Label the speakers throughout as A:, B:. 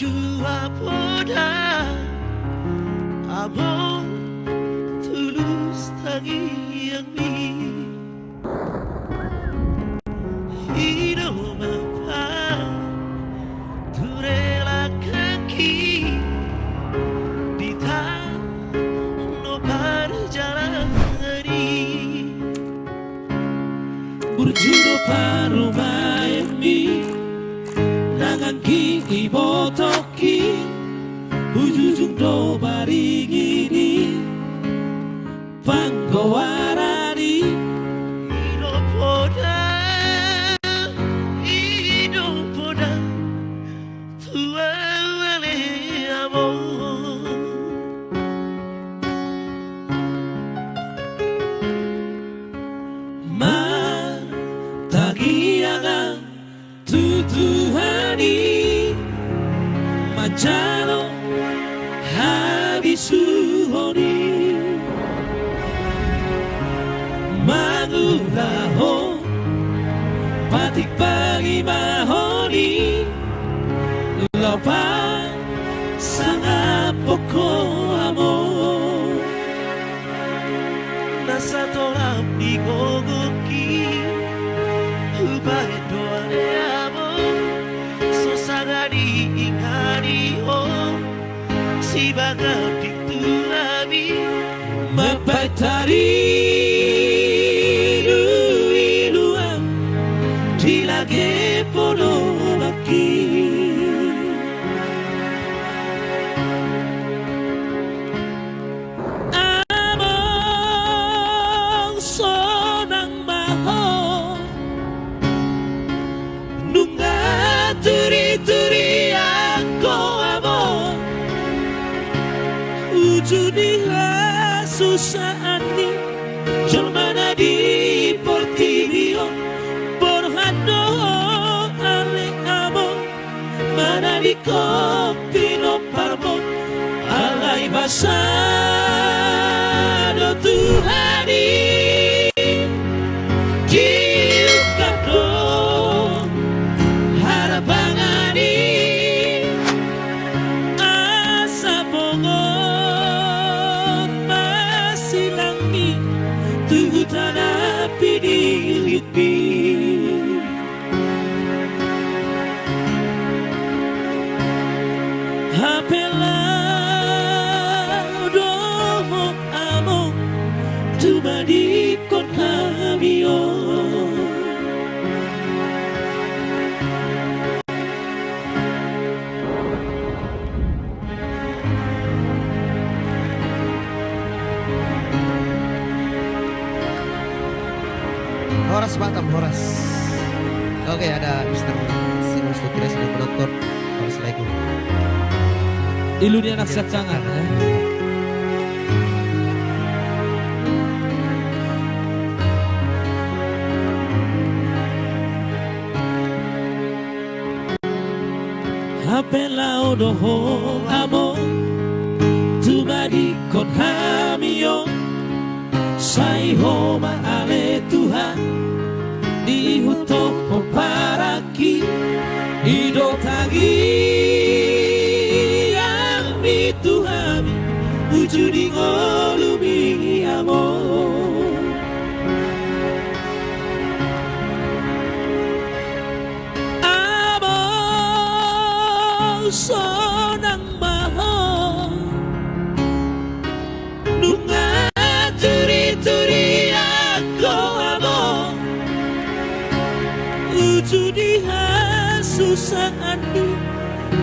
A: dua poda abang tulus tangi yang mi hidup apa tu rela kaki di tanah perjalanan ini
B: berjudo parumah ini nangan kiki botoki hujujung do baringini panggowarani
A: hidup poda tua wale amor
B: tagiangan tutuhani majano habisuhoni mangulaho patik pagi mahoni lopa sangat pokok amor
A: nasa tolap di gogoki ubai doare amor sosagari ingari ho si bagat ditulabi
B: mapatari iluam dilage podo baki among sonang maho nunga turi ako amor ujuni susani Germana di Portibio Borhano ale amo mana di Copino Parmo alai basado Tuhani Giukato harapangani asa bongon masilangi tuhutanah pinilitmi hapelau domo amo tubadi kon hamio
C: Horas Batam, Horas. Oke, ada Mr. Simon Sutira sedang menonton. Assalamualaikum.
B: ilu dia anak sacangan ya. Hapelau doho amo tubadi kon hamio sai homa ale Tuhan di hutopo paraki ido tagi yang mituhami ujudi ngolumi amor amor sonang maho nunga turi ako amor ujudi susani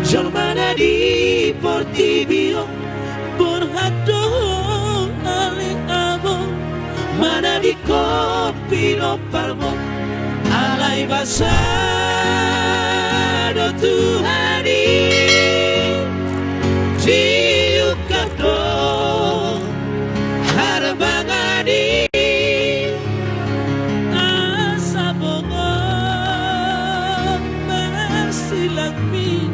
B: Germana di Portibio Borhado ale amo mana di Copino Parmo alai basado Tuhani Giukato harabangani asa bongon masilangmi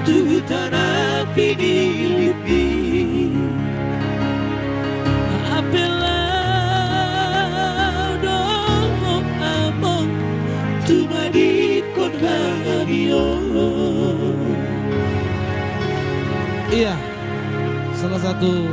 B: tuhutanah pinilitmi apelau domo amo tubadi kon hamio Iya, salah satu